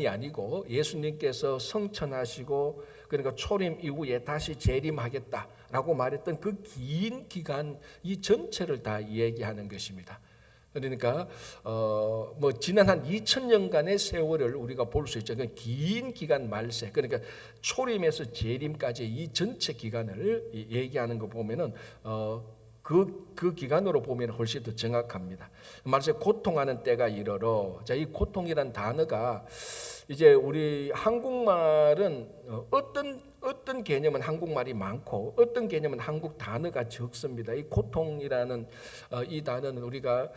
아니고 예수님께서 성천하시고 그러니까 초림 이후에 다시 재림하겠다라고 말했던 그 긴 기간 이 전체를 다 얘기하는 것입니다. 그러니까 뭐 지난 한 2000년간의 세월을 우리가 볼 수 있죠. 그 긴 기간 말세, 그러니까 초림에서 재림까지 이 전체 기간을 얘기하는 거 보면은 그 기간으로 보면 훨씬 더 정확합니다. 말세 고통하는 때가 이르러. 자, 이 고통이란 단어가 이제 우리 한국말은 어떤 개념은 한국말이 많고 어떤 개념은 한국 단어가 적습니다. 이 고통이라는 이 단어는 우리가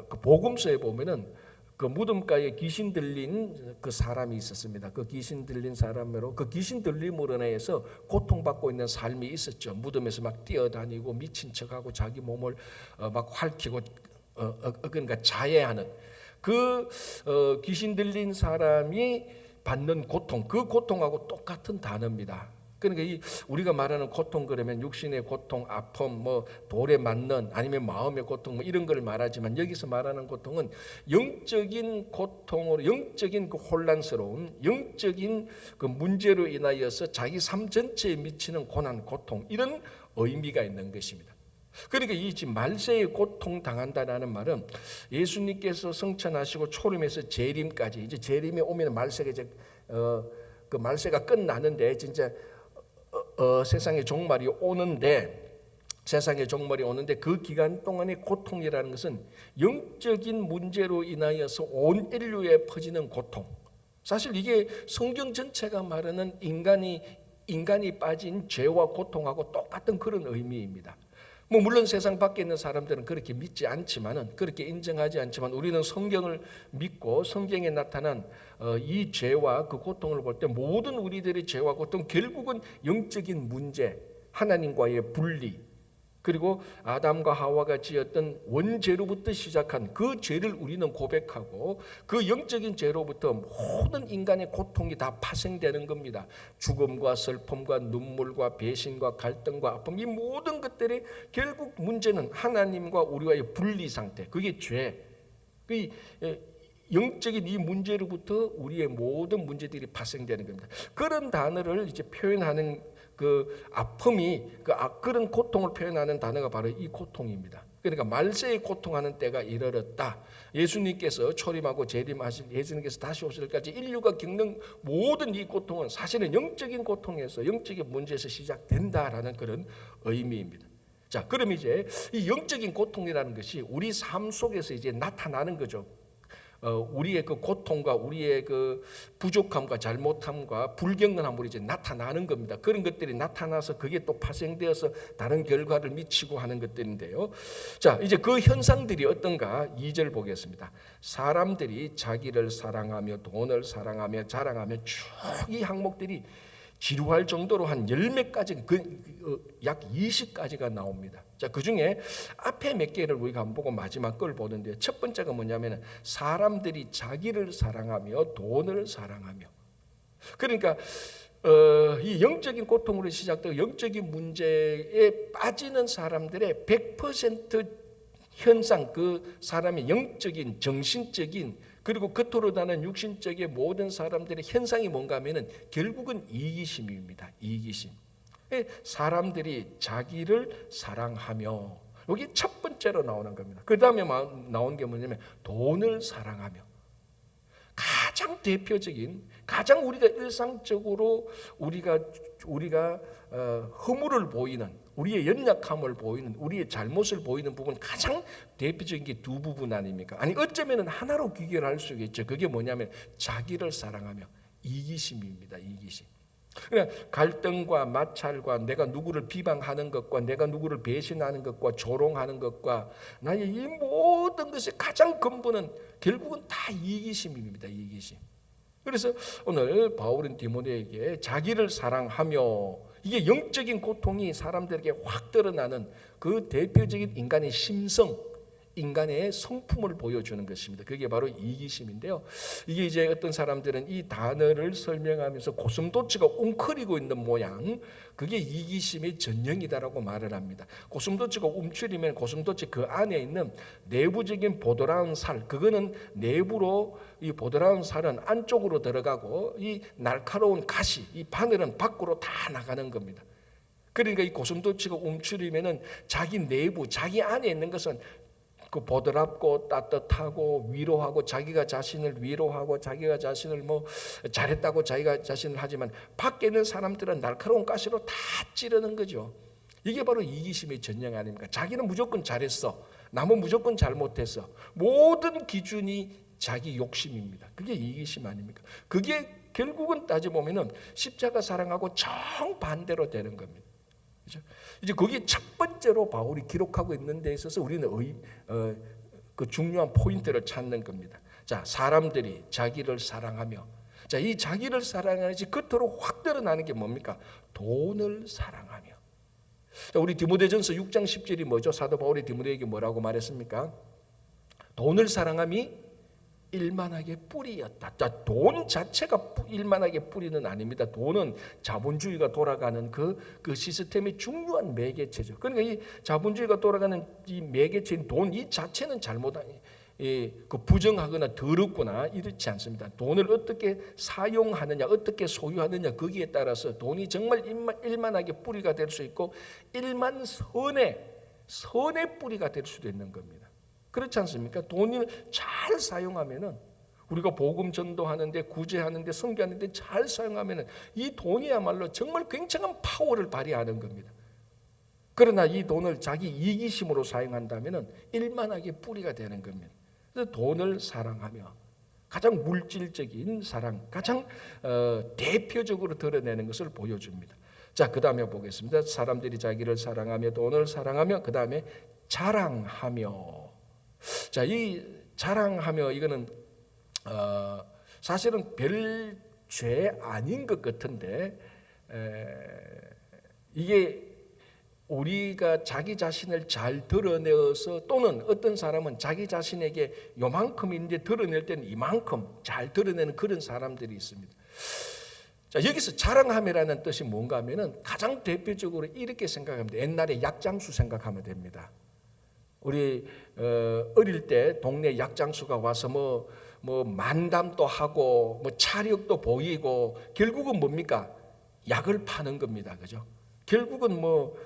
그 복음서에 보면은 그 무덤가에 귀신 들린 그 사람이 있었습니다. 그 귀신 들린 사람으로 그 귀신 들림으로 인해서 고통받고 있는 삶이 있었죠. 무덤에서 막 뛰어다니고 미친 척하고 자기 몸을 막 핥히고 그러니까 자해하는 그 귀신 들린 사람이 받는 고통, 그 고통하고 똑같은 단어입니다. 그러니까 우리가 말하는 고통 그러면 육신의 고통, 아픔, 뭐 돌에 맞는 아니면 마음의 고통 뭐 이런 걸 말하지만 여기서 말하는 고통은 영적인 고통으로 영적인 그 혼란스러운 영적인 그 문제로 인하여서 자기 삶 전체에 미치는 고난, 고통 이런 의미가 있는 것입니다. 그러니까 이 지금 말세에 고통 당한다라는 말은 예수님께서 성천하시고 초림에서 재림까지 이제 재림에 오면 말세가 이제 그 말세가 끝나는데 진짜 세상의 종말이 오는데 그 기간 동안의 고통이라는 것은 영적인 문제로 인하여서 온 인류에 퍼지는 고통. 사실 이게 성경 전체가 말하는 인간이 빠진 죄와 고통하고 똑같은 그런 의미입니다. 뭐 물론 세상 밖에 있는 사람들은 그렇게 믿지 않지만은 그렇게 인정하지 않지만 우리는 성경을 믿고 성경에 나타난 이 죄와 그 고통을 볼 때 모든 우리들의 죄와 고통 결국은 영적인 문제, 하나님과의 분리, 그리고 아담과 하와가 지었던 원죄로부터 시작한 그 죄를 우리는 고백하고 그 영적인 죄로부터 모든 인간의 고통이 다 파생되는 겁니다. 죽음과 슬픔과 눈물과 배신과 갈등과 아픔, 이 모든 것들이 결국 문제는 하나님과 우리와의 분리 상태, 그게 죄. 그 영적인 이 문제로부터 우리의 모든 문제들이 파생되는 겁니다. 그런 단어를 이제 표현하는 그 아픔이 그런 고통을 표현하는 단어가 바로 이 고통입니다. 그러니까 말세에 고통하는 때가 이르렀다. 예수님께서 초림하고 재림하실 예수님께서 다시 오실 때까지 인류가 겪는 모든 이 고통은 사실은 영적인 고통에서 영적인 문제에서 시작된다라는 그런 의미입니다. 자, 그럼 이제 이 영적인 고통이라는 것이 우리 삶 속에서 이제 나타나는 거죠. 우리의 그 고통과 우리의 그 부족함과 잘못함과 불경건함으로 이제 나타나는 겁니다. 그런 것들이 나타나서 그게 또 파생되어서 다른 결과를 미치고 하는 것들인데요. 자, 이제 그 현상들이 어떤가 2절 보겠습니다. 사람들이 자기를 사랑하며 돈을 사랑하며 자랑하며 쭉 이 항목들이 지루할 정도로 한 10몇 가지, 약 20가지가 나옵니다. 자, 그 중에 앞에 몇 개를 우리가 한번 보고 마지막 걸 보는데 첫 번째가 뭐냐면 사람들이 자기를 사랑하며 돈을 사랑하며. 그러니까 이 영적인 고통으로 시작되고 영적인 문제에 빠지는 사람들의 100% 현상, 그 사람의 영적인, 정신적인 그리고 겉으로 나는 육신적인 모든 사람들의 현상이 뭔가 하면은 결국은 이기심입니다. 이기심. 사람들이 자기를 사랑하며, 여기 첫 번째로 나오는 겁니다. 그 다음에 나온 게 뭐냐면 돈을 사랑하며. 가장 대표적인, 가장 우리가 일상적으로 우리가 허물을 보이는, 우리의 연약함을 보이는, 우리의 잘못을 보이는 부분, 가장 대표적인 게 두 부분 아닙니까? 아니 어쩌면 하나로 귀결할 수 있겠죠. 그게 뭐냐면 자기를 사랑하며 이기심입니다. 이기심. 그러니까 갈등과 마찰과 내가 누구를 비방하는 것과 내가 누구를 배신하는 것과 조롱하는 것과 나의 이 모든 것의 가장 근본은 결국은 다 이기심입니다. 이기심. 그래서 오늘 바울은 디모데에게 자기를 사랑하며, 이게 영적인 고통이 사람들에게 확 드러나는 그 대표적인 인간의 심성, 인간의 성품을 보여주는 것입니다. 그게 바로 이기심인데요. 이게 이제 어떤 사람들은 이 단어를 설명하면서 고슴도치가 웅크리고 있는 모양, 그게 이기심의 전형이다라고 말을 합니다. 고슴도치가 움츠리면 고슴도치 그 안에 있는 내부적인 보드라운 살, 그거는 내부로, 이 보드라운 살은 안쪽으로 들어가고 이 날카로운 가시, 이 바늘은 밖으로 다 나가는 겁니다. 그러니까 이 고슴도치가 움츠리면은 자기 내부, 자기 안에 있는 것은 그 보드랍고 따뜻하고 위로하고, 자기가 자신을 위로하고 자기가 자신을 뭐 잘했다고 자기가 자신을 하지만 밖에 있는 사람들은 날카로운 가시로 다 찌르는 거죠. 이게 바로 이기심의 전형 아닙니까? 자기는 무조건 잘했어, 남은 무조건 잘못했어. 모든 기준이 자기 욕심입니다. 그게 이기심 아닙니까? 그게 결국은 따져보면은 십자가 사랑하고 정반대로 되는 겁니다. 그렇죠? 이제 거기 첫 번째로 바울이 기록하고 있는 데 있어서 우리는 그 중요한 포인트를 찾는 겁니다. 자, 사람들이 자기를 사랑하며, 자, 이 자기를 사랑하지 겉으로 확 드러나는 게 뭡니까? 돈을 사랑하며. 자, 우리 디모데전서 6장 10절이 뭐죠? 사도 바울이 디모데에게 뭐라고 말했습니까? 돈을 사랑함이 일만하게 뿌리였다. 자, 돈 자체가 일만하게 뿌리는 아닙니다. 돈은 자본주의가 돌아가는 그 시스템의 중요한 매개체죠. 그러니까 이 자본주의가 돌아가는 이 매개체인 돈 이 자체는 그 부정하거나 더럽거나 이렇지 않습니다. 돈을 어떻게 사용하느냐, 어떻게 소유하느냐, 거기에 따라서 돈이 정말 일만하게 뿌리가 될 수 있고 일만 선의 뿌리가 될 수도 있는 겁니다. 그렇지 않습니까? 돈을 잘 사용하면은, 우리가 복음 전도하는데, 구제하는데, 선교하는데 잘 사용하면은 이 돈이야말로 정말 굉장한 파워를 발휘하는 겁니다. 그러나 이 돈을 자기 이기심으로 사용한다면은 일만하게 뿌리가 되는 겁니다. 그래서 돈을 사랑하며, 가장 물질적인 사랑, 가장 대표적으로 드러내는 것을 보여줍니다. 자, 그 다음에 보겠습니다. 사람들이 자기를 사랑하며, 돈을 사랑하며, 그 다음에 자랑하며. 자, 이 자랑하며, 이거는 사실은 별 죄 아닌 것 같은데, 이게 우리가 자기 자신을 잘 드러내어서, 또는 어떤 사람은 자기 자신에게 요만큼인데 드러낼 때는 이만큼 잘 드러내는 그런 사람들이 있습니다. 자, 여기서 자랑함이라는 뜻이 뭔가 하면은 가장 대표적으로 이렇게 생각하면 돼요. 옛날에 약장수 생각하면 됩니다. 우리 어릴 때 동네 약장수가 와서 뭐 만담도 하고 뭐 차력도 보이고, 결국은 뭡니까? 약을 파는 겁니다. 그죠? 결국은 뭐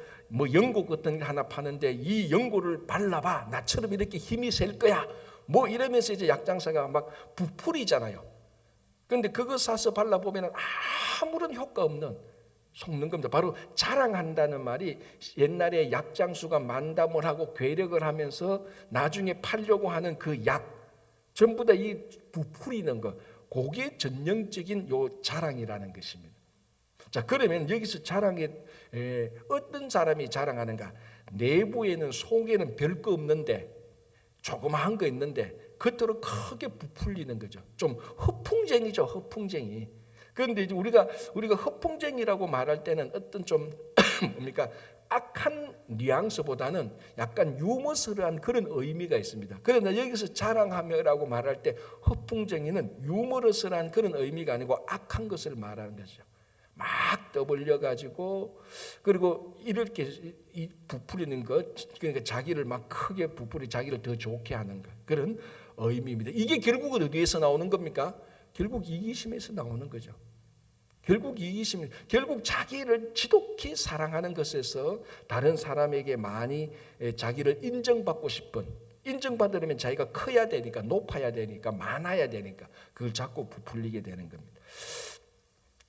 연고 같은 거 하나 파는데, 이 연고를 발라봐, 나처럼 이렇게 힘이 셀 거야, 뭐 이러면서 이제 약장사가 막 부풀이잖아요. 그런데 그거 사서 발라보면 아무런 효과 없는, 속는 겁니다. 바로 자랑한다는 말이, 옛날에 약장수가 만담을 하고 괴력을 하면서 나중에 팔려고 하는 그 약, 전부 다 이 부풀이는 거, 그게 전형적인 요 자랑이라는 것입니다. 자, 그러면 여기서 자랑에 어떤 사람이 자랑하는가? 내부에는, 속에는 별거 없는데, 조그마한 거 있는데 겉으로 크게 부풀리는 거죠. 좀 허풍쟁이죠, 허풍쟁이. 그런데 이제 우리가 허풍쟁이라고 말할 때는 어떤 좀 뭡니까? 악한 뉘앙스보다는 약간 유머스러한 그런 의미가 있습니다. 그러나 여기서 자랑하며라고 말할 때 허풍쟁이는 유머러스한 그런 의미가 아니고 악한 것을 말하는 거죠. 막 떠벌려 가지고, 그리고 이렇게 부풀리는 것, 그러니까 자기를 막 크게 부풀이 자기를 더 좋게 하는 것, 그런 의미입니다. 이게 결국은 어디에서 나오는 겁니까? 결국 이기심에서 나오는 거죠. 결국 이기심, 결국 자기를 지독히 사랑하는 것에서 다른 사람에게 많이 자기를 인정받고 싶은, 인정받으려면 자기가 커야 되니까, 높아야 되니까, 많아야 되니까 그걸 자꾸 부풀리게 되는 겁니다.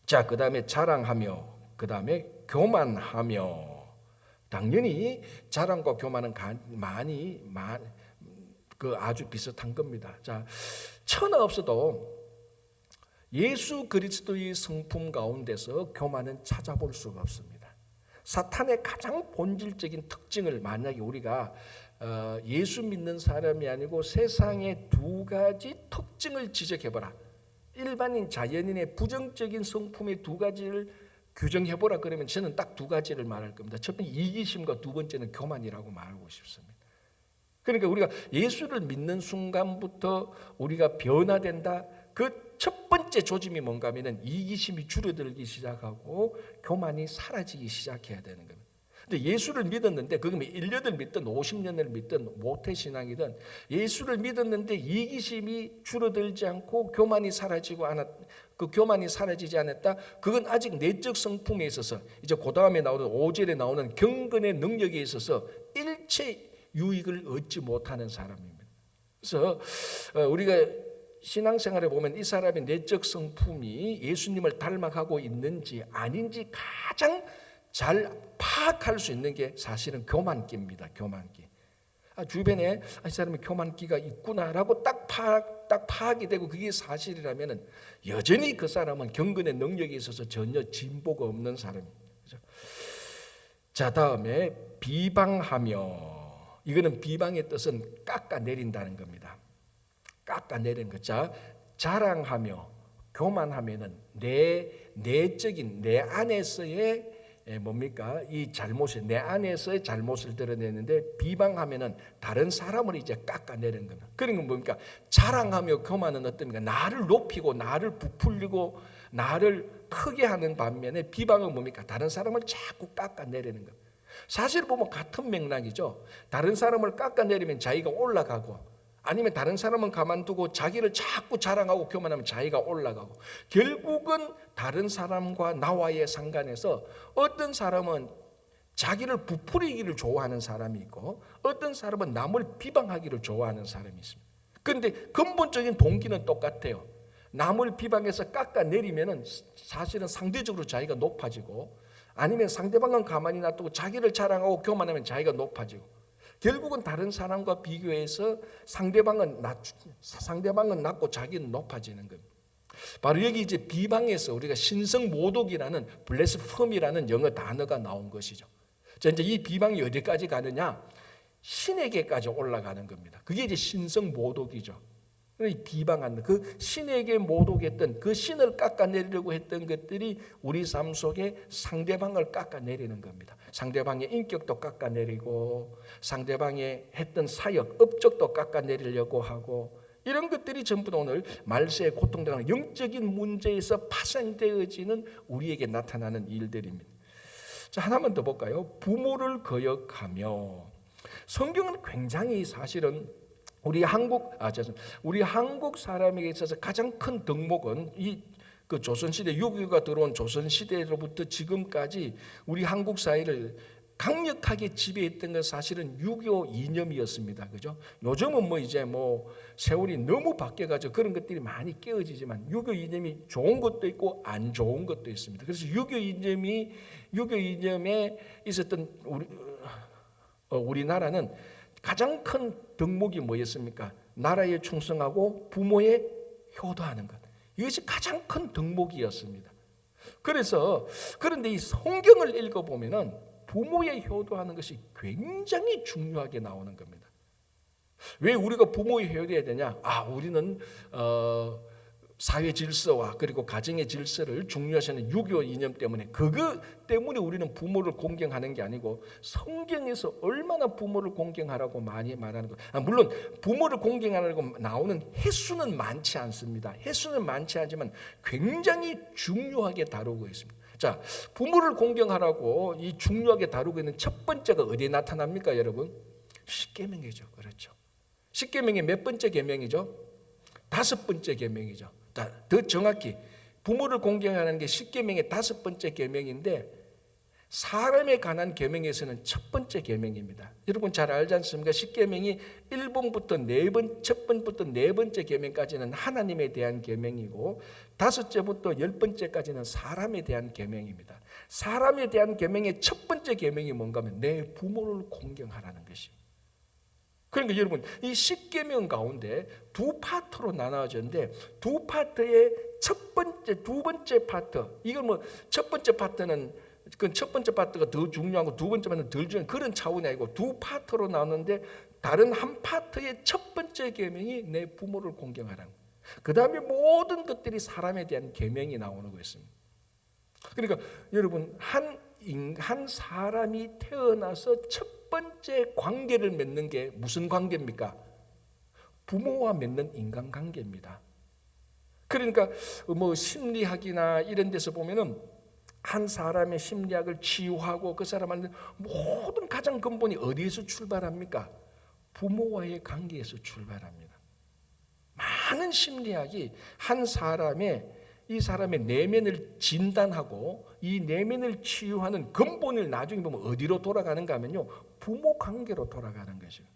자, 그 다음에 자랑하며, 그 다음에 교만하며. 당연히 자랑과 교만은 아주 비슷한 겁니다. 자, 천하 없어도 예수 그리스도의 성품 가운데서 교만은 찾아볼 수가 없습니다. 사탄의 가장 본질적인 특징을 만약에 우리가 예수 믿는 사람이 아니고 세상의 두 가지 특징을 지적해보라, 일반인 자연인의 부정적인 성품의 두 가지를 규정해보라 그러면 저는 딱 두 가지를 말할 겁니다. 첫 번째 이기심과 두 번째는 교만이라고 말하고 싶습니다. 그러니까 우리가 예수를 믿는 순간부터 우리가 변화된다. 그 첫 번째 조짐이 뭔가 하면은 이기심이 줄어들기 시작하고 교만이 사라지기 시작해야 되는 겁니다. 근데 예수를 믿었는데 그게 1년을 믿든 50년을 믿든 모태신앙이든 예수를 믿었는데 이기심이 줄어들지 않고 교만이 사라지지 않았다. 그건 아직 내적 성품에 있어서 이제 그 다음에 나오는 5절에 나오는 경건의 능력에 있어서 일체 유익을 얻지 못하는 사람입니다. 그래서 우리가 신앙생활에 보면 이 사람의 내적 성품이 예수님을 닮아가고 있는지 아닌지 가장 잘 파악할 수 있는 게 사실은 교만기입니다. 교만기. 주변에 이 사람이 교만기가 있구나라고 딱 파악이 되고 그게 사실이라면 여전히 그 사람은 경건의 능력에 있어서 전혀 진보가 없는 사람입니다. 자, 다음에 비방하며. 이거는 비방의 뜻은 깎아내린다는 겁니다. 깎아내리는 것. 자, 자랑하며 교만하면은 내 내적인 내 안에서의 뭡니까? 이 잘못을 내 안에서의 잘못을 드러내는데 비방하면은 다른 사람을 이제 깎아내리는 겁니다. 그런 건 뭡니까? 자랑하며 교만은 어떻습니까? 나를 높이고 나를 부풀리고 나를 크게 하는 반면에 비방은 뭡니까? 다른 사람을 자꾸 깎아내리는 겁니다. 사실 보면 같은 맥락이죠. 다른 사람을 깎아내리면 자기가 올라가고 아니면 다른 사람은 가만두고 자기를 자꾸 자랑하고 교만하면 자기가 올라가고 결국은 다른 사람과 나와의 상관에서 어떤 사람은 자기를 부풀리기를 좋아하는 사람이 있고 어떤 사람은 남을 비방하기를 좋아하는 사람이 있습니다. 그런데 근본적인 동기는 똑같아요. 남을 비방해서 깎아내리면 사실은 상대적으로 자기가 높아지고 아니면 상대방은 가만히 놔두고 자기를 자랑하고 교만하면 자기가 높아지고 결국은 다른 사람과 비교해서 상대방은 낮고 자기는 높아지는 겁니다. 바로 여기 이제 비방에서 우리가 신성모독이라는 블레스펌이라는 영어 단어가 나온 것이죠. 자, 이제 이 비방이 어디까지 가느냐? 신에게까지 올라가는 겁니다. 그게 이제 신성모독이죠. 비방하는 그 신에게 모독했던 그 신을 깎아내리려고 했던 것들이 우리 삶 속에 상대방을 깎아내리는 겁니다. 상대방의 인격도 깎아내리고 상대방의 했던 사역, 업적도 깎아내리려고 하고 이런 것들이 전부 다 오늘 말세에 고통당하는 영적인 문제에서 파생되어지는 우리에게 나타나는 일들입니다. 자, 하나만 더 볼까요? 부모를 거역하며. 성경은 굉장히 사실은 우리 한국 사람에게 있어서 가장 큰 덕목은 그 조선시대 유교가 들어온 조선시대로부터 지금까지 우리 한국 사회를 강력하게 지배했던 건 사실은 유교 이념이었습니다. 그죠? 요즘은 이제 세월이 너무 바뀌어가지고 그런 것들이 많이 깨어지지만 유교 이념이 좋은 것도 있고 안 좋은 것도 있습니다. 그래서 유교 이념에 있었던 우리나라는 가장 큰 덕목이 뭐였습니까? 나라에 충성하고 부모에 효도하는 것. 이것이 가장 큰 덕목이었습니다. 그런데 이 성경을 읽어보면은 부모에 효도하는 것이 굉장히 중요하게 나오는 겁니다. 왜 우리가 부모에 효도해야 되냐? 우리는 사회 질서와 그리고 가정의 질서를 중요시하는 유교 이념 때문에 그거 때문에 우리는 부모를 공경하는 게 아니고 성경에서 얼마나 부모를 공경하라고 많이 말하는 것. 물론 부모를 공경하라고 나오는 횟수는 많지 않습니다. 횟수는 많지 않지만 굉장히 중요하게 다루고 있습니다. 자, 부모를 공경하라고 이 중요하게 다루고 있는 첫 번째가 어디에 나타납니까, 여러분? 십계명이죠. 그렇죠. 십계명의 몇 번째 계명이죠? 5번째 계명이죠. 더 정확히 부모를 공경하는 게 십계명의 5번째 계명인데 사람에 관한 계명에서는 첫 번째 계명입니다. 여러분 잘 알지 않습니까? 십계명이 1번부터 첫 번부터 네 번째 계명까지는 하나님에 대한 계명이고 5째부터 10번째까지는 사람에 대한 계명입니다. 사람에 대한 계명의 첫 번째 계명이 뭔가 하면 내 부모를 공경하라는 것입니다. 그러니까 여러분 이 십계명 가운데 두 파트로 나눠졌는데 두 파트의 두 번째 파트 이건 첫 번째 파트는 그 첫 번째 파트가 더 중요하고 두 번째 파트는 덜 중요한 그런 차원이 아니고 두 파트로 나누는데 다른 한 파트의 첫 번째 계명이 내 부모를 공경하라는 거예요. 그 다음에 모든 것들이 사람에 대한 계명이 나오는 것입니다. 그러니까 여러분 한 사람이 태어나서 첫 첫 번째 관계를 맺는 게 무슨 관계입니까? 부모와 맺는 인간관계입니다. 그러니까 뭐 심리학이나 이런 데서 보면은 한 사람의 심리학을 치유하고 그 사람한테 모든 가장 근본이 어디에서 출발합니까? 부모와의 관계에서 출발합니다. 많은 심리학이 한 사람의 이 사람의 내면을 진단하고 이 내면을 치유하는 근본을 나중에 보면 어디로 돌아가는가 하면요, 부모 관계로 돌아가는 것이에요.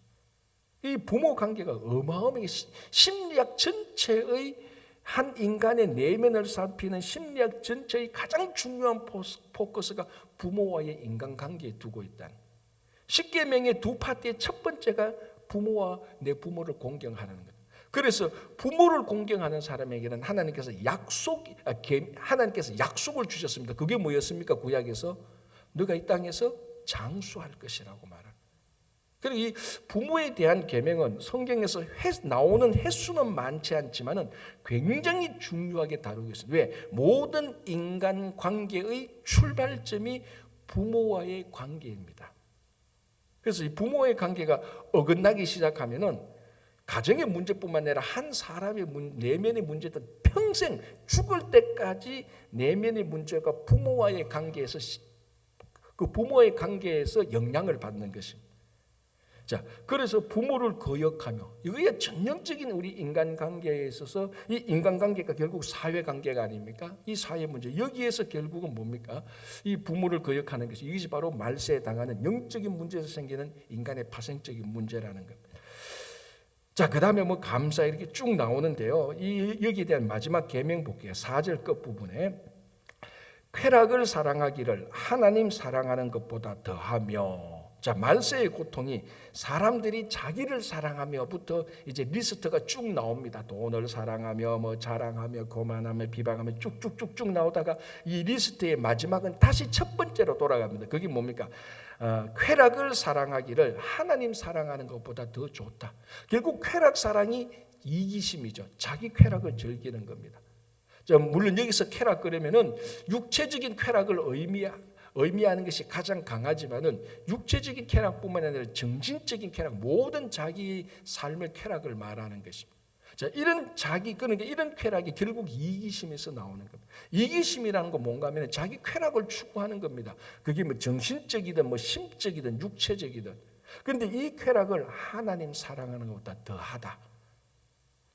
이 부모 관계가 어마어마하게 심리학 전체의 한 인간의 내면을 살피는 심리학 전체의 가장 중요한 포커스가 부모와의 인간관계에 두고 있다. 십계명의 두 파트의 첫 번째가 부모와 내 부모를 공경하는 것. 그래서 부모를 공경하는 사람에게는 하나님께서 약속을 주셨습니다. 그게 뭐였습니까? 구약에서 너가 이 땅에서 장수할 것이라고 말합니다. 그리고 이 부모에 대한 계명은 성경에서 나오는 횟수는 많지 않지만은 굉장히 중요하게 다루고 있습니다. 왜? 모든 인간 관계의 출발점이 부모와의 관계입니다. 그래서 이 부모의 관계가 어긋나기 시작하면은 가정의 문제뿐만 아니라 한 사람의 내면의 문제도 평생 죽을 때까지 내면의 문제가 부모와의 관계에서 영향을 받는 것입니다. 자, 그래서 부모를 거역하며 이게 전형적인 우리 인간관계에 있어서 이 인간관계가 결국 사회관계가 아닙니까? 이 사회 문제 여기에서 결국은 뭡니까? 이 부모를 거역하는 것이 이것이 바로 말세에 당하는 영적인 문제에서 생기는 인간의 파생적인 문제라는 겁니다. 자, 그 다음에 뭐 감사 이렇게 쭉 나오는데요. 여기에 대한 마지막 계명 볼게요. 4절 끝부분에 쾌락을 사랑하기를 하나님 사랑하는 것보다 더하며. 자, 말세의 고통이 사람들이 자기를 사랑하며부터 이제 리스트가 쭉 나옵니다. 돈을 사랑하며 뭐 자랑하며 거만하며 비방하며 쭉쭉쭉쭉 나오다가 이 리스트의 마지막은 다시 첫 번째로 돌아갑니다. 그게 뭡니까? 쾌락을 사랑하기를 하나님 사랑하는 것보다 더 좋다. 결국 쾌락 사랑이 이기심이죠. 자기 쾌락을 즐기는 겁니다. 물론 여기서 쾌락 그러면은 육체적인 쾌락을 의미하는 것이 가장 강하지만은 육체적인 쾌락뿐만 아니라 정신적인 쾌락, 모든 자기 삶의 쾌락을 말하는 것입니다. 자, 그러니까 이런 쾌락이 결국 이기심에서 나오는 겁니다. 이기심이라는 건 뭔가 하면 자기 쾌락을 추구하는 겁니다. 그게 뭐 정신적이든 뭐 심적이든 육체적이든. 그런데 이 쾌락을 하나님 사랑하는 것보다 더하다.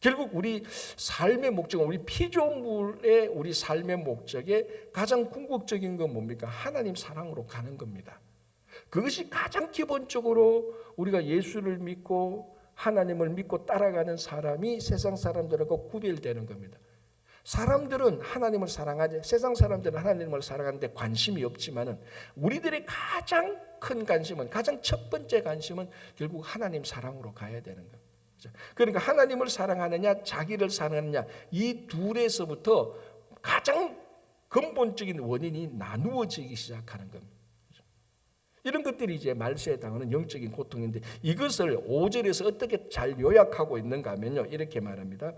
결국 우리 삶의 목적은 우리 피조물의 우리 삶의 목적의 가장 궁극적인 건 뭡니까? 하나님 사랑으로 가는 겁니다. 그것이 가장 기본적으로 우리가 예수를 믿고 하나님을 믿고 따라가는 사람이 세상 사람들하고 구별되는 겁니다. 사람들은 하나님을 사랑하지, 세상 사람들은 하나님을 사랑하는데 관심이 없지만은 우리들의 가장 큰 관심은, 가장 첫 번째 관심은 결국 하나님 사랑으로 가야 되는 겁니다. 그러니까 하나님을 사랑하느냐 자기를 사랑하느냐 이 둘에서부터 가장 근본적인 원인이 나누어지기 시작하는 겁니다. 이런 것들이 이제 말세에 당하는 영적인 고통인데 이것을 5절에서 어떻게 잘 요약하고 있는가 하면요, 이렇게 말합니다.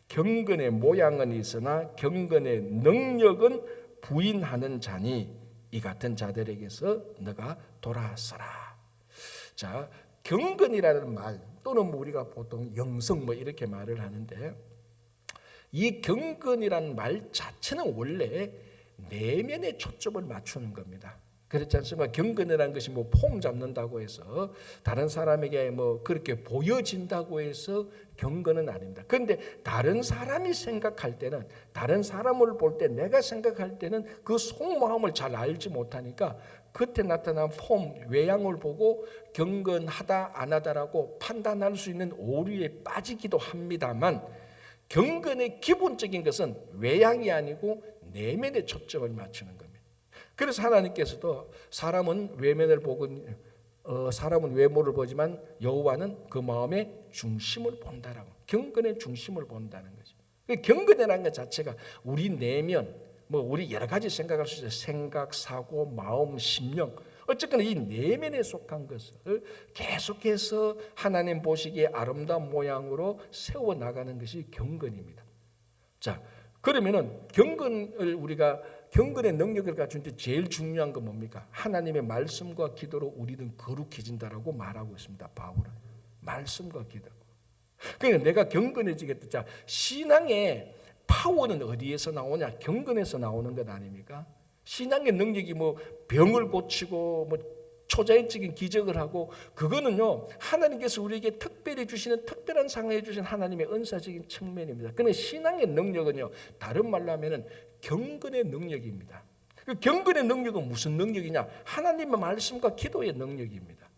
경건의 모양은 있으나 경건의 능력은 부인하는 자니 이 같은 자들에게서 너가 돌아서라. 자, 경건이라는 말 또는 우리가 보통 영성 뭐 이렇게 말을 하는데 이 경건이라는 말 자체는 원래 내면에 초점을 맞추는 겁니다. 그렇지 않습니까? 경건이라는 것이 뭐 폼 잡는다고 해서 다른 사람에게 뭐 그렇게 보여진다고 해서 경건은 아닙니다. 그런데 다른 사람이 생각할 때는, 다른 사람을 볼 때 내가 생각할 때는 그 속마음을 잘 알지 못하니까 겉에 나타난 폼, 외양을 보고 경건하다 안 하다라고 판단할 수 있는 오류에 빠지기도 합니다만 경건의 기본적인 것은 외양이 아니고 내면에 초점을 맞추는 겁니다. 그래서 하나님께서도 사람은 외면을 보고 사람은 외모를 보지만 여호와는 그 마음의 중심을 본다라고, 경건의 중심을 본다는 거죠. 경건이라는 것 자체가 우리 내면, 뭐 우리 여러 가지 생각할 수 있어요. 생각, 사고, 마음, 심령, 어쨌거나 이 내면에 속한 것을 계속해서 하나님 보시기에 아름다운 모양으로 세워 나가는 것이 경건입니다. 자, 그러면은 경건을 우리가 경건의 능력을 갖춘 제일 중요한 건 뭡니까? 하나님의 말씀과 기도로 우리는 거룩해진다라고 말하고 있습니다. 바울은 말씀과 기도. 그러니까 내가 경건해지겠다. 자, 신앙의 파워는 어디에서 나오냐? 경건에서 나오는 것 아닙니까? 신앙의 능력이 뭐 병을 고치고 뭐 초자연적인 기적을 하고, 그거는요 하나님께서 우리에게 특별히 주시는 특별한 상황에 주신 하나님의 은사적인 측면입니다. 그런데 신앙의 능력은요 다른 말로 하면은 경건의 능력입니다. 그 경건의 능력은 무슨 능력이냐? 하나님의 말씀과 기도의 능력입니다.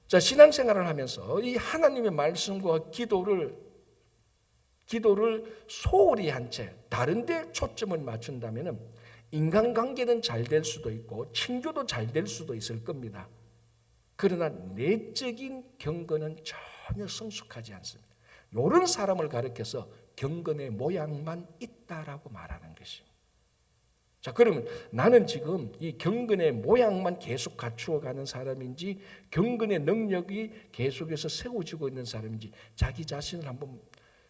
자, 신앙생활을 하면서 이 하나님의 말씀과 기도를 소홀히 한 채 다른 데 초점을 맞춘다면은 인간관계는 잘 될 수도 있고 친교도 잘 될 수도 있을 겁니다. 그러나 내적인 경건은 전혀 성숙하지 않습니다. 이런 사람을 가리켜서 경건의 모양만 있다라고 말하는 것입니다. 자, 그러면 나는 지금 이 경건의 모양만 계속 갖추어가는 사람인지 경건의 능력이 계속해서 세워지고 있는 사람인지 자기 자신을 한번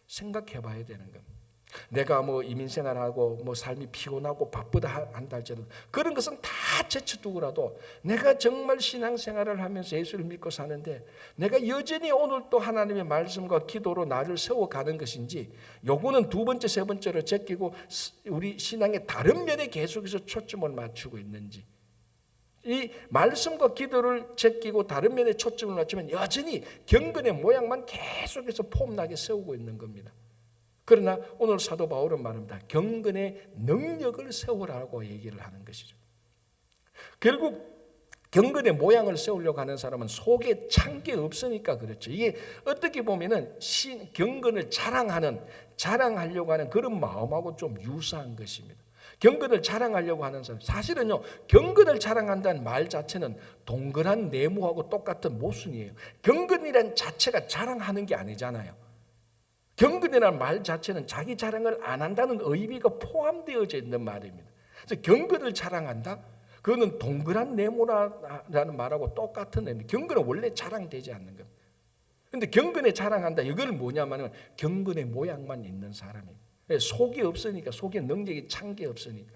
생각해 봐야 되는 겁니다. 내가 뭐 이민생활하고 뭐 삶이 피곤하고 바쁘다 한다 할지라도 그런 것은 다 제쳐두고라도 내가 정말 신앙생활을 하면서 예수를 믿고 사는데 내가 여전히 오늘 또 하나님의 말씀과 기도로 나를 세워가는 것인지, 요거는 두 번째 세 번째로 제끼고 우리 신앙의 다른 면에 계속해서 초점을 맞추고 있는지, 이 말씀과 기도를 제끼고 다른 면에 초점을 맞추면 여전히 경건의 모양만 계속해서 폼나게 세우고 있는 겁니다. 그러나 오늘 사도 바울은 말합니다. 경건의 능력을 세우라고 얘기를 하는 것이죠. 결국 경건의 모양을 세우려고 하는 사람은 속에 찬 게 없으니까 그렇죠. 이게 어떻게 보면은 경건을 자랑하려고 하는 그런 마음하고 좀 유사한 것입니다. 경건을 자랑하려고 하는 사람, 사실은요 경건을 자랑한다는 말 자체는 동그란 네모하고 똑같은 모순이에요. 경건이란 자체가 자랑하는 게 아니잖아요. 경건이라는 말 자체는 자기 자랑을 안 한다는 의미가 포함되어져 있는 말입니다. 그래서 경건을 자랑한다? 그거는 동그란 네모라는 말하고 똑같은 의미. 경건은 원래 자랑되지 않는 겁니다. 그런데 경건에 자랑한다, 이걸 뭐냐면 경건의 모양만 있는 사람이에요. 속이 없으니까, 속에 능력이 찬 게 없으니까.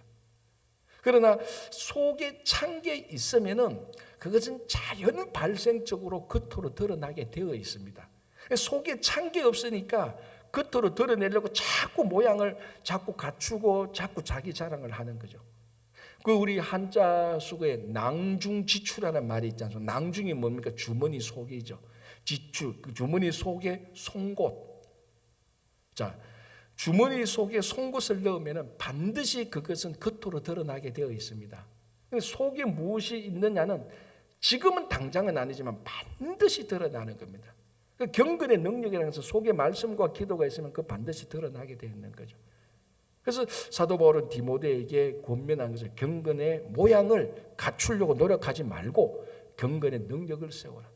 그러나 속에 찬 게 있으면은 그것은 자연 발생적으로 겉으로 드러나게 되어 있습니다. 속에 찬 게 없으니까 겉으로 드러내려고 자꾸 모양을 자꾸 갖추고 자꾸 자기 자랑을 하는 거죠. 그 우리 한자 수거에 낭중지추라는 말이 있지 않습니까? 낭중이 뭡니까? 주머니 속이죠. 지추, 그 주머니 속에 송곳. 자, 주머니 속에 송곳을 넣으면 반드시 그것은 겉으로 드러나게 되어 있습니다. 속에 무엇이 있느냐는 지금은 당장은 아니지만 반드시 드러나는 겁니다. 경건의 능력이라는 것은 속에 말씀과 기도가 있으면 그 반드시 드러나게 되어 있는 거죠. 그래서 사도 바울은 디모데에게 권면한 것은 경건의 모양을 갖추려고 노력하지 말고 경건의 능력을 세워라.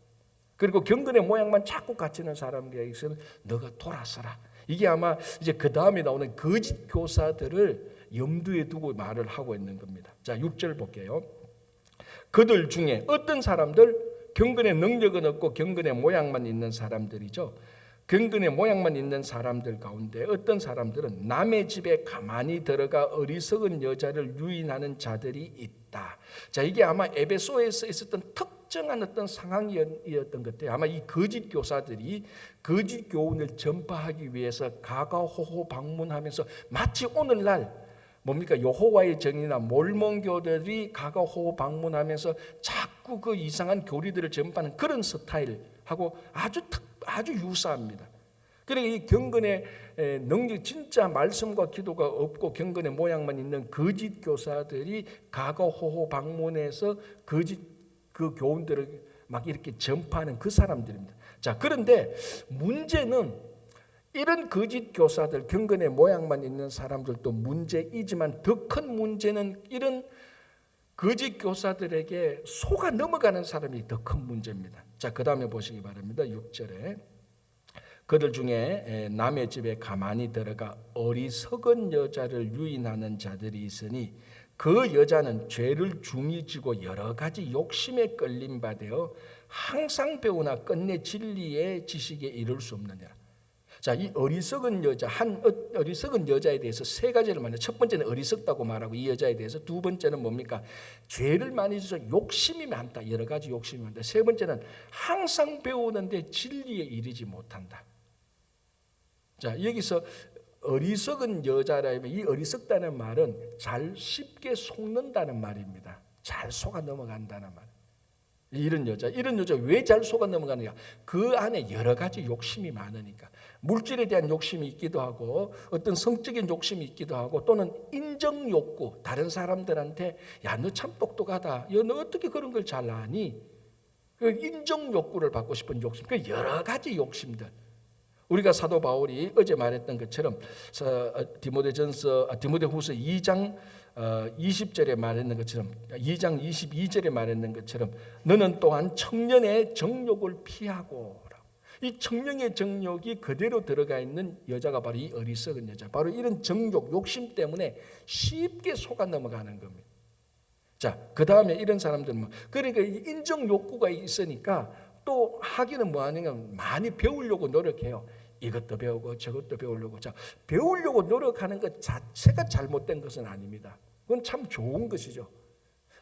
그리고 경건의 모양만 자꾸 갖추는 사람에게서는 너가 돌아서라. 이게 아마 이제 그 다음에 나오는 거짓 교사들을 염두에 두고 말을 하고 있는 겁니다. 자, 6절 볼게요. 그들 중에 어떤 사람들, 경건의 능력은 없고 경건의 모양만 있는 사람들이죠. 경건의 모양만 있는 사람들 가운데 어떤 사람들은 남의 집에 가만히 들어가 어리석은 여자를 유인하는 자들이 있다. 자, 이게 아마 에베소에서 있었던 특정한 어떤 상황이었던 것 같아요. 아마 이 거짓 교사들이 거짓 교훈을 전파하기 위해서 가가호호 방문하면서 마치 오늘날 뭡니까? 여호와의 전이나 몰몬교들이 가가호호 방문하면서 자꾸 그 이상한 교리들을 전파하는 그런 스타일하고 아주 유사합니다. 그러니까 이 경건의 능력, 진짜 말씀과 기도가 없고 경건의 모양만 있는 거짓 교사들이 가가호호 방문해서 거짓 그 교훈들을 막 이렇게 전파하는 그 사람들입니다. 자, 그런데 문제는 이런 거짓 교사들, 경건의 모양만 있는 사람들도 문제이지만 더 큰 문제는 이런 거짓 교사들에게 속아 넘어가는 사람이 더 큰 문제입니다. 자, 그 다음에 보시기 바랍니다. 6절에 그들 중에 남의 집에 가만히 들어가 어리석은 여자를 유인하는 자들이 있으니 그 여자는 죄를 중히 지고 여러 가지 욕심에 끌림받아 항상 배우나 끝내 진리의 지식에 이를 수 없느니라. 자, 이 어리석은 여자, 어리석은 여자에 대해서 세 가지를 말해요. 첫 번째는 어리석다고 말하고 이 여자에 대해서, 두 번째는 뭡니까? 죄를 많이 져서 욕심이 많다. 여러 가지 욕심이 많다. 세 번째는 항상 배우는데 진리에 이르지 못한다. 자, 여기서 어리석은 여자라면 이 어리석다는 말은 잘 쉽게 속는다는 말입니다. 잘 속아 넘어간다는 말. 이런 여자 왜 잘 속아 넘어가느냐? 그 안에 여러 가지 욕심이 많으니까. 물질에 대한 욕심이 있기도 하고, 어떤 성적인 욕심이 있기도 하고, 또는 인정 욕구, 다른 사람들한테 야, 너 참 똑똑하다, 야, 너 어떻게 그런 걸 잘 아니? 그 인정 욕구를 받고 싶은 욕심, 그 여러 가지 욕심들. 우리가 사도 바울이 어제 말했던 것처럼 디모데후서 2장 20절에 말했는 것처럼, 2장 22절에 말했는 것처럼, 너는 또한 청년의 정욕을 피하고, 이 청년의 정욕이 그대로 들어가 있는 여자가 바로 이 어리석은 여자, 바로 이런 정욕, 욕심 때문에 쉽게 속아 넘어가는 겁니다. 자, 그 다음에 이런 사람들은 그러니까 인정 욕구가 있으니까 또 하기는 뭐 하는가, 많이 배우려고 노력해요. 이것도 배우고 저것도 배우려고. 자, 배우려고 노력하는 것 자체가 잘못된 것은 아닙니다. 그건 참 좋은 것이죠.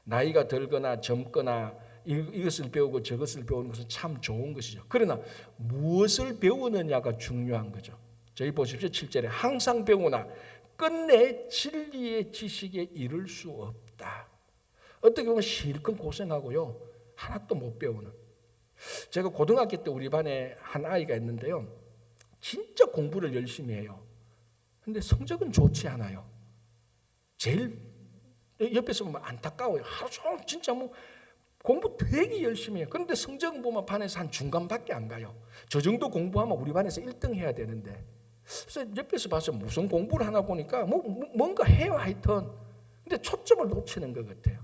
나이가 들거나 젊거나 이것을 배우고 저것을 배우는 것은 참 좋은 것이죠. 그러나 무엇을 배우느냐가 중요한 거죠. 저희 보십시오. 7절에 항상 배우나 끝내 진리의 지식에 이를 수 없다. 어떻게 보면 실컷 고생하고요, 하나도 못 배우는. 제가 고등학교 때 우리 반에 한 아이가 있는데요, 진짜 공부를 열심히 해요. 근데 성적은 좋지 않아요. 제일 옆에서 보면 안타까워요. 하루 종일 진짜 뭐 공부 되게 열심히 해요. 그런데 성적은 보면 반에서 한 중간밖에 안 가요. 저 정도 공부하면 우리 반에서 1등 해야 되는데. 그래서 옆에서 봐서 무슨 공부를 하나 보니까 뭔가 해요, 하여튼. 근데 초점을 놓치는 것 같아요.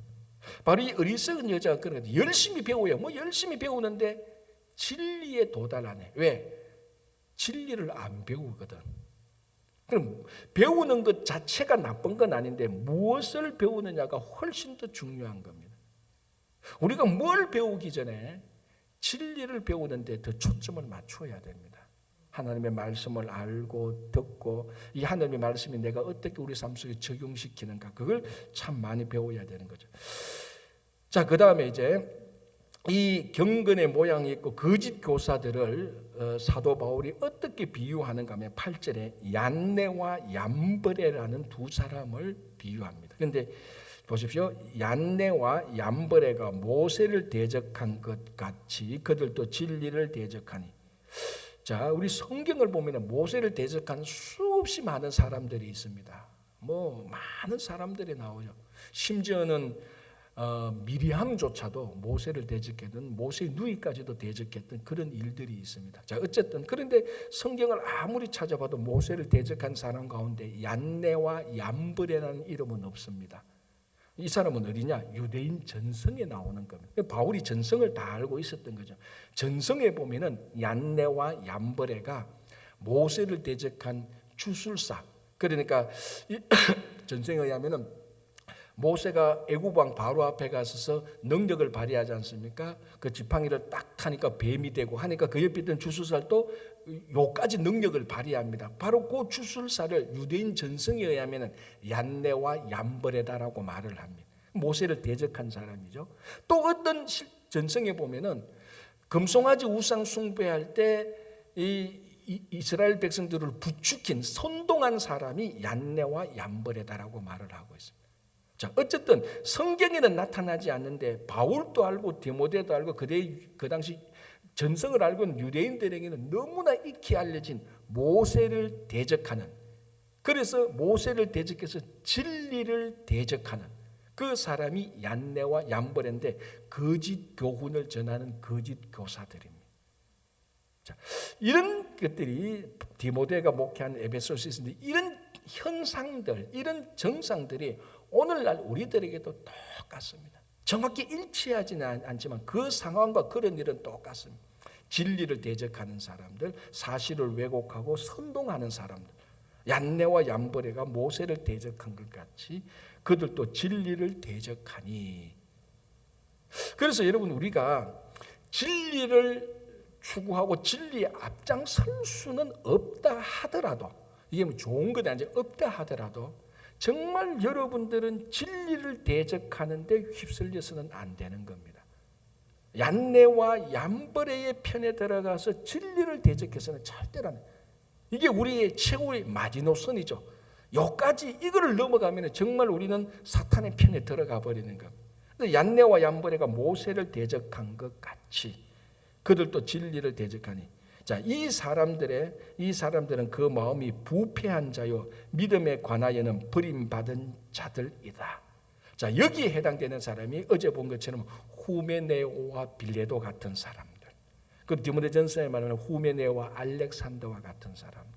바로 이 어리석은 여자가 그런 거예요. 열심히 배워요. 뭐 열심히 배우는데 진리에 도달 안 해. 왜? 진리를 안 배우거든. 그럼 배우는 것 자체가 나쁜 건 아닌데 무엇을 배우느냐가 훨씬 더 중요한 겁니다. 우리가 뭘 배우기 전에 진리를 배우는데 더 초점을 맞춰야 됩니다. 하나님의 말씀을 알고 듣고, 이 하나님의 말씀이 내가 어떻게 우리 삶 속에 적용시키는가, 그걸 참 많이 배워야 되는 거죠. 자, 그 다음에 이제 이 경건의 모양이 있고 거짓 교사들을 사도 바울이 어떻게 비유하는가 하면 8절에 얀네와 얌브레라는 두 사람을 비유합니다. 그런데 보십시오. 얀네와 얌브레가 모세를 대적한 것 같이 그들도 진리를 대적하니. 자, 우리 성경을 보면 모세를 대적한 수없이 많은 사람들이 있습니다. 뭐 많은 사람들이 나오죠. 심지어는 미리암조차도 모세를 대적했던, 모세의 누이까지도 대적했던 그런 일들이 있습니다. 자, 어쨌든 그런데 성경을 아무리 찾아봐도 모세를 대적한 사람 가운데 얀네와 얌브레라는 이름은 없습니다. 이 사람은 어디냐? 유대인 전성에 나오는 겁니다. 바울이 전성을 다 알고 있었던 거죠. 전성에 보면은 얀네와 얌브레가 모세를 대적한 주술사. 그러니까 전성에 의하면은 모세가 애굽 왕 바로 앞에 가서서 능력을 발휘하지 않습니까? 그 지팡이를 딱 타니까 뱀이 되고 하니까 그 옆에 있던 주술사도 요까지 능력을 발휘합니다. 바로 그 주술사를 유대인 전성에 의하면 얀네와 얌브레다라고 말을 합니다. 모세를 대적한 사람이죠. 또 어떤 전성에 보면은 금송아지 우상 숭배할 때 이스라엘 백성들을 부추긴 선동한 사람이 얀네와 얌브레다라고 말을 하고 있습니다. 자, 어쨌든 성경에는 나타나지 않는데 바울도 알고 디모데도 알고 그 당시 전성을 알고 있는 유대인들에게는 너무나 익히 알려진 모세를 대적하는, 그래서 모세를 대적해서 진리를 대적하는 그 사람이 얀네와 얌브레인데 거짓 교훈을 전하는 거짓 교사들입니다. 자, 이런 것들이 디모데가 목회하는 에베소서에 있는데 이런 현상들, 이런 정상들이 오늘날 우리들에게도 똑같습니다. 정확히 일치하지는 않지만 그 상황과 그런 일은 똑같습니다. 진리를 대적하는 사람들, 사실을 왜곡하고 선동하는 사람들, 얀네와 얌브레가 모세를 대적한 것 같이 그들도 진리를 대적하니. 그래서 여러분, 우리가 진리를 추구하고 진리에 앞장설 수는 없다 하더라도, 이게 뭐 좋은 것이 아니라 없다 하더라도 정말 여러분들은 진리를 대적하는데 휩쓸려서는 안 되는 겁니다. 얀네와 얀버레의 편에 들어가서 진리를 대적해서는 절대로 안 돼요. 이게 우리의 최고의 마지노선이죠. 여기까지 이거를 넘어가면 정말 우리는 사탄의 편에 들어가 버리는 겁니다. 얀네와 얀버레가 모세를 대적한 것 같이 그들도 진리를 대적하니, 자, 이 사람들은 그 마음이 부패한 자요 믿음에 관하여는 버림받은 자들이다. 자, 여기에 해당되는 사람이 어제 본 것처럼 후메네오와 빌레도 같은 사람들, 그 디모데전서에 말하는 후메네오와 알렉산더와 같은 사람들.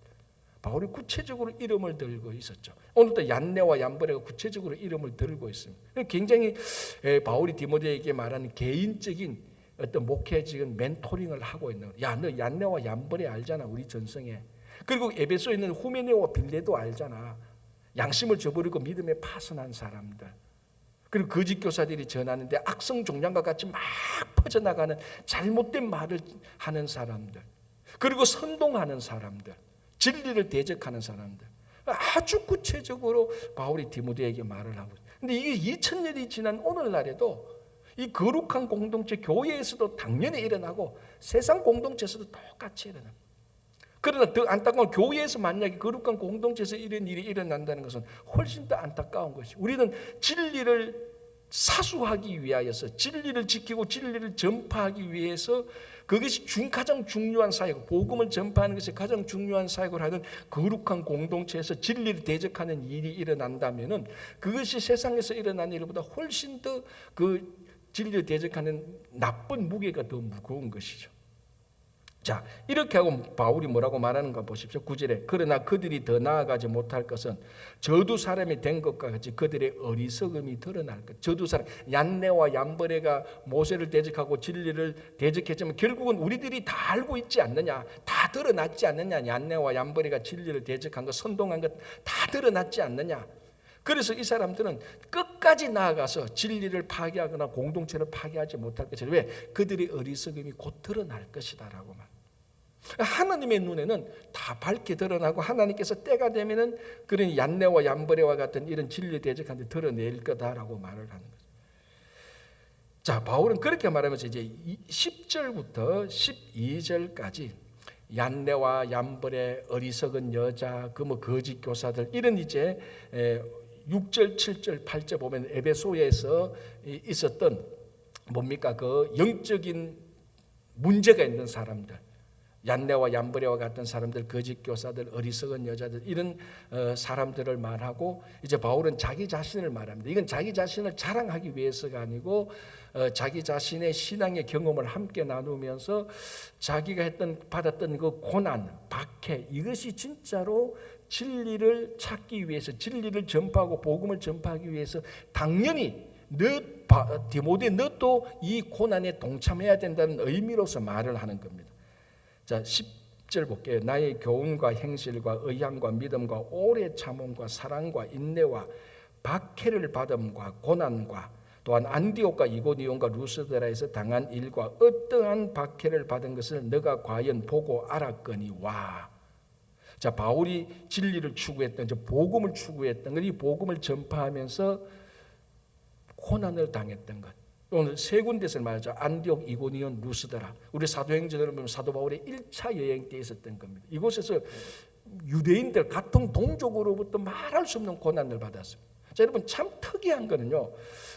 바울이 구체적으로 이름을 들고 있었죠. 오늘도 얀네와 얀버레가 구체적으로 이름을 들고 있습니다. 굉장히 바울이 디모데에게 말하는 개인적인 어떤 목회적인 멘토링을 하고 있는 거예요. 야, 너 얀네와 얀버레 알잖아, 우리 전성에. 그리고 에베소에 있는 후메네오와 빌레도 알잖아. 양심을 저버리고 믿음에 파선한 사람들. 그리고 거짓 교사들이 전하는데 악성 종양과 같이 막 퍼져나가는 잘못된 말을 하는 사람들. 그리고 선동하는 사람들. 진리를 대적하는 사람들. 아주 구체적으로 바울이 디모데에게 말을 하고 있어요. 근데 이게 2000년이 지난 오늘날에도 이 거룩한 공동체 교회에서도 당연히 일어나고 세상 공동체에서도 똑같이 일어납니다. 그러나 더 안타까운 교회에서 만약에 거룩한 공동체에서 이런 일이 일어난다는 것은 훨씬 더 안타까운 것이, 우리는 진리를 사수하기 위하여서, 진리를 지키고 진리를 전파하기 위해서 그것이 가장 중요한 사역, 복음을 전파하는 것이 가장 중요한 사역을 하는 거룩한 공동체에서 진리를 대적하는 일이 일어난다면은 그것이 세상에서 일어난 일보다 훨씬 더 그 진리를 대적하는 나쁜 무게가 더 무거운 것이죠. 자, 이렇게 하고 바울이 뭐라고 말하는가 보십시오. 9절에 그러나 그들이 더 나아가지 못할 것은 저두 사람이 된 것과 같이 그들의 어리석음이 드러날 것. 저두 사람, 얀네와 얀버레가 모세를 대적하고 진리를 대적했지만 결국은 우리들이 다 알고 있지 않느냐, 다 드러났지 않느냐. 얀네와 얀버레가 진리를 대적한 것, 선동한 것 다 드러났지 않느냐. 그래서 이 사람들은 끝까지 나아가서 진리를 파괴하거나 공동체를 파괴하지 못할 것이다. 왜? 그들의 어리석음이 곧 드러날 것이다 라고 말. 하나님의 눈에는 다 밝게 드러나고 하나님께서 때가 되면은 그런 얀네와 얀버레와 같은 이런 진리 대적한테 드러낼 거다라고 말을 하는 거죠. 자, 바울은 그렇게 말하면서 이제 10절부터 12절까지 얀네와 얀버레, 어리석은 여자, 그 뭐 거짓 교사들, 이런 이제 6절, 7절, 8절 보면 에베소에서 있었던 뭡니까? 그 영적인 문제가 있는 사람들, 얀네와 얀버레와 같은 사람들, 거짓 교사들, 어리석은 여자들, 이런 사람들을 말하고 이제 바울은 자기 자신을 말합니다. 이건 자기 자신을 자랑하기 위해서가 아니고 자기 자신의 신앙의 경험을 함께 나누면서 자기가 받았던 그 고난, 박해, 이것이 진짜로 진리를 찾기 위해서, 진리를 전파하고 복음을 전파하기 위해서 당연히 디모데 너도 이 고난에 동참해야 된다는 의미로서 말을 하는 겁니다. 자, 10절 볼게요. 나의 교훈과 행실과 의향과 믿음과 오래 참음과 사랑과 인내와 박해를 받음과 고난과 또한 안디옥과 이고니온과 루스드라에서 당한 일과 어떠한 박해를 받은 것을 너가 과연 보고 알았거니와. 자, 바울이 진리를 추구했던, 복음을 추구했던 것, 이 복음을 전파하면서 고난을 당했던 것. 오늘 세 군데서 말하죠. 안디옥, 이고니온, 루스드라. 우리 사도행전을 보면 사도 바울의 1차 여행 때 있었던 겁니다. 이곳에서 유대인들 같은 동족으로부터 말할 수 없는 고난을 받았습니다. 자, 여러분 참 특이한 거는요.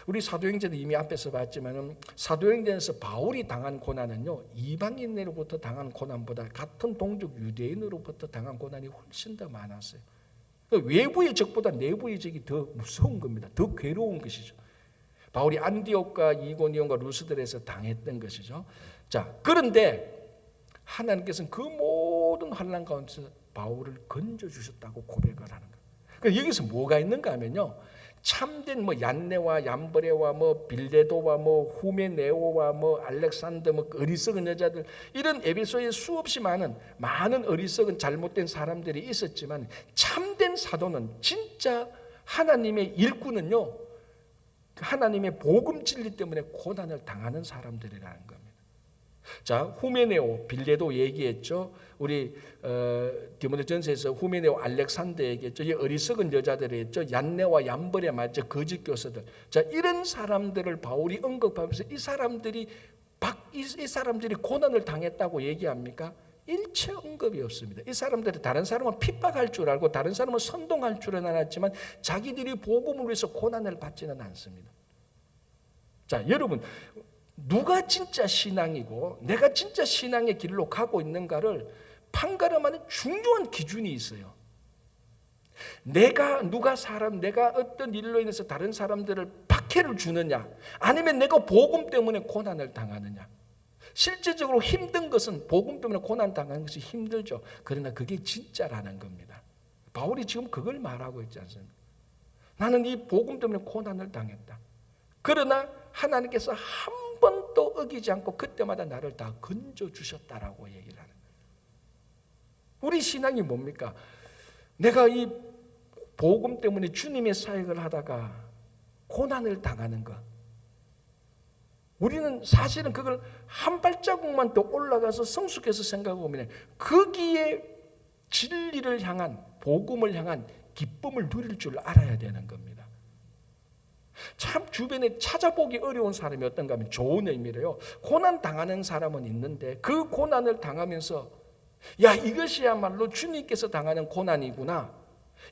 우리 사도행전도 이미 앞에서 봤지만은 사도행전에서 바울이 당한 고난은요, 이방인으로부터 당한 고난보다 같은 동족 유대인으로부터 당한 고난이 훨씬 더 많았어요. 외부의 적보다 내부의 적이 더 무서운 겁니다. 더 괴로운 것이죠. 바울이 안디옥과 이고니온과 루스드라에서 당했던 것이죠. 자, 그런데 하나님께서는 그 모든 환난 가운데서 바울을 건져 주셨다고 고백을 하는 거예요. 그러니까 여기서 뭐가 있는가 하면요, 참된 뭐 얀네와 얀버레와 뭐 빌레도와 뭐 후메네오와 뭐 알렉산더, 뭐 어리석은 여자들, 이런 에베소에 수없이 많은 어리석은 잘못된 사람들이 있었지만 참된 사도는, 진짜 하나님의 일꾼은요, 하나님의 복음 진리 때문에 고난을 당하는 사람들이라는 겁니다. 자, 후메네오 빌레도 얘기했죠. 우리 디모데전서에서 후메네오 알렉산더 얘기했죠. 이 어리석은 여자들이 했죠. 얀네와 얀벌에 맞죠. 거짓 교사들. 자, 이런 사람들을 바울이 언급하면서 이 사람들이 고난을 당했다고 얘기합니까? 일체 언급이 없습니다. 이 사람들이 다른 사람은 핍박할 줄 알고 다른 사람은 선동할 줄은 알았지만 자기들이 복음을 위해서 고난을 받지는 않습니다. 자, 여러분, 누가 진짜 신앙이고 내가 진짜 신앙의 길로 가고 있는가를 판가름하는 중요한 기준이 있어요. 내가 어떤 일로 인해서 다른 사람들을 박해를 주느냐, 아니면 내가 복음 때문에 고난을 당하느냐. 실제적으로 힘든 것은 복음 때문에 고난 당하는 것이 힘들죠. 그러나 그게 진짜라는 겁니다. 바울이 지금 그걸 말하고 있지 않습니까? 나는 이 복음 때문에 고난을 당했다. 그러나 하나님께서 한 번도 어기지 않고 그때마다 나를 다 건져주셨다라고 얘기를 하는 거예요. 우리 신앙이 뭡니까? 내가 이 복음 때문에 주님의 사역을 하다가 고난을 당하는 것. 우리는 사실은 그걸 한 발자국만 더 올라가서 성숙해서 생각해보면 거기에 진리를 향한, 복음을 향한 기쁨을 누릴 줄 알아야 되는 겁니다. 참 주변에 찾아보기 어려운 사람이 어떤가 하면 좋은 의미로요. 고난 당하는 사람은 있는데 그 고난을 당하면서 야, 이것이야말로 주님께서 당하는 고난이구나.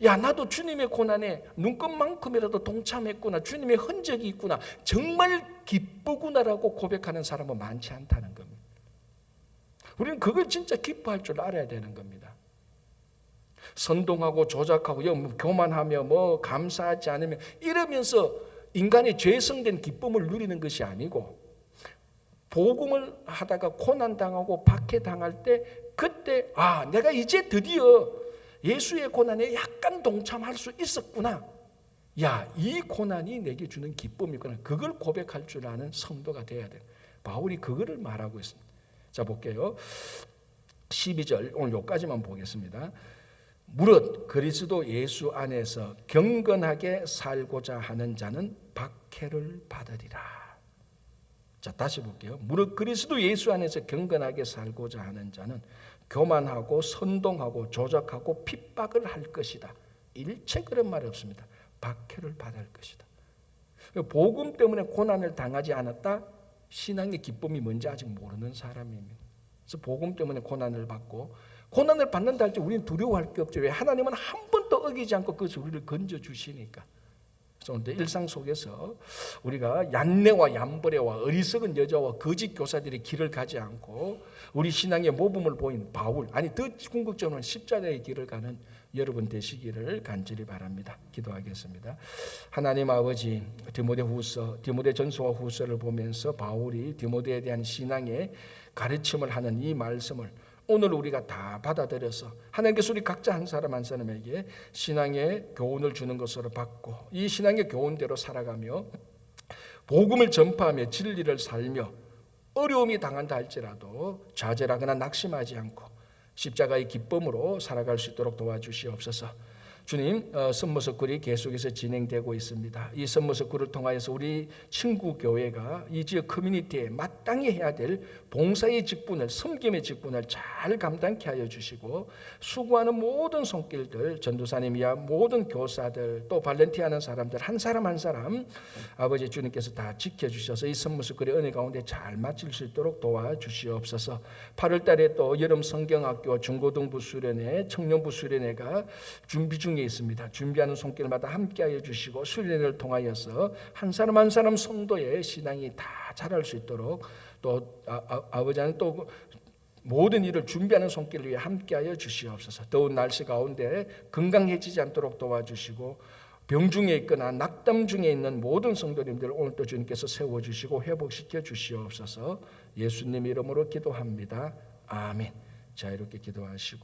야, 나도 주님의 고난에 눈곱만큼이라도 동참했구나. 주님의 흔적이 있구나. 정말 기쁘구나라고 고백하는 사람은 많지 않다는 겁니다. 우리는 그걸 진짜 기뻐할 줄 알아야 되는 겁니다. 선동하고 조작하고 교만하며 감사하지 않으면 이러면서 인간의 죄성된 기쁨을 누리는 것이 아니고 복음을 하다가 고난당하고 박해당할 때 그때 내가 이제 드디어 예수의 고난에 약간 동참할 수 있었구나. 야, 이 고난이 내게 주는 기쁨이구나. 그걸 고백할 줄 아는 성도가 돼야 돼요. 바울이 그거를 말하고 있습니다. 자, 볼게요. 12절 오늘 여기까지만 보겠습니다. 무릇 그리스도 예수 안에서 경건하게 살고자 하는 자는 박해를 받으리라. 자, 다시 볼게요. 무릇 그리스도 예수 안에서 경건하게 살고자 하는 자는 교만하고 선동하고 조작하고 핍박을 할 것이다. 일체 그런 말이 없습니다. 박해를 받을 것이다. 복음 때문에 고난을 당하지 않았다? 신앙의 기쁨이 뭔지 아직 모르는 사람입니다. 그래서 복음 때문에 고난을 받고 고난을 받는다 할 때 우리는 두려워할 게 없죠. 왜? 하나님은 한 번도 어기지 않고 그 우리를 건져주시니까. 그런데 일상 속에서 우리가 얀네와 얀버레와 어리석은 여자와 거짓 교사들의 길을 가지 않고 우리 신앙의 모범을 보인 바울, 아니 더 궁극적으로는 십자가의 길을 가는 여러분 되시기를 간절히 바랍니다. 기도하겠습니다. 하나님 아버지, 디모데전서와 후서를 보면서 바울이 디모데에 대한 신앙의 가르침을 하는 이 말씀을 오늘 우리가 다 받아들여서 하나님께서 우리 각자 한 사람 한 사람에게 신앙의 교훈을 주는 것으로 받고 이 신앙의 교훈대로 살아가며 복음을 전파하며 진리를 살며 어려움이 당한다 할지라도 좌절하거나 낙심하지 않고 십자가의 기쁨으로 살아갈 수 있도록 도와주시옵소서. 주님, 선무석굴이 계속해서 진행되고 있습니다. 이 선무석굴을 통하여서 우리 친구 교회가 이 지역 커뮤니티에 마땅히 해야 될 봉사의 직분을, 섬김의 직분을 잘 감당케 하여 주시고 수고하는 모든 손길들, 전도사님이야 모든 교사들, 또 발렌티아하는 사람들 한 사람 한 사람 아버지 주님께서 다 지켜주셔서 이 선무석굴의 은혜 가운데 잘 마칠 수 있도록 도와주시옵소서. 8월 달에 또 여름 성경학교 중고등부 수련회, 청년부 수련회가 준비 중에 있습니다. 준비하는 손길마다 함께하여 주시고 수련회를 통하여서 한 사람 한 사람 성도의 신앙이 다 자랄 수 있도록 또 아버지는 또 모든 일을 준비하는 손길을 위해 함께하여 주시옵소서. 더운 날씨 가운데 건강해지지 않도록 도와주시고 병 중에 있거나 낙담 중에 있는 모든 성도님들 오늘 또 주님께서 세워주시고 회복시켜 주시옵소서. 예수님 이름으로 기도합니다. 아멘. 자, 이렇게 기도하시고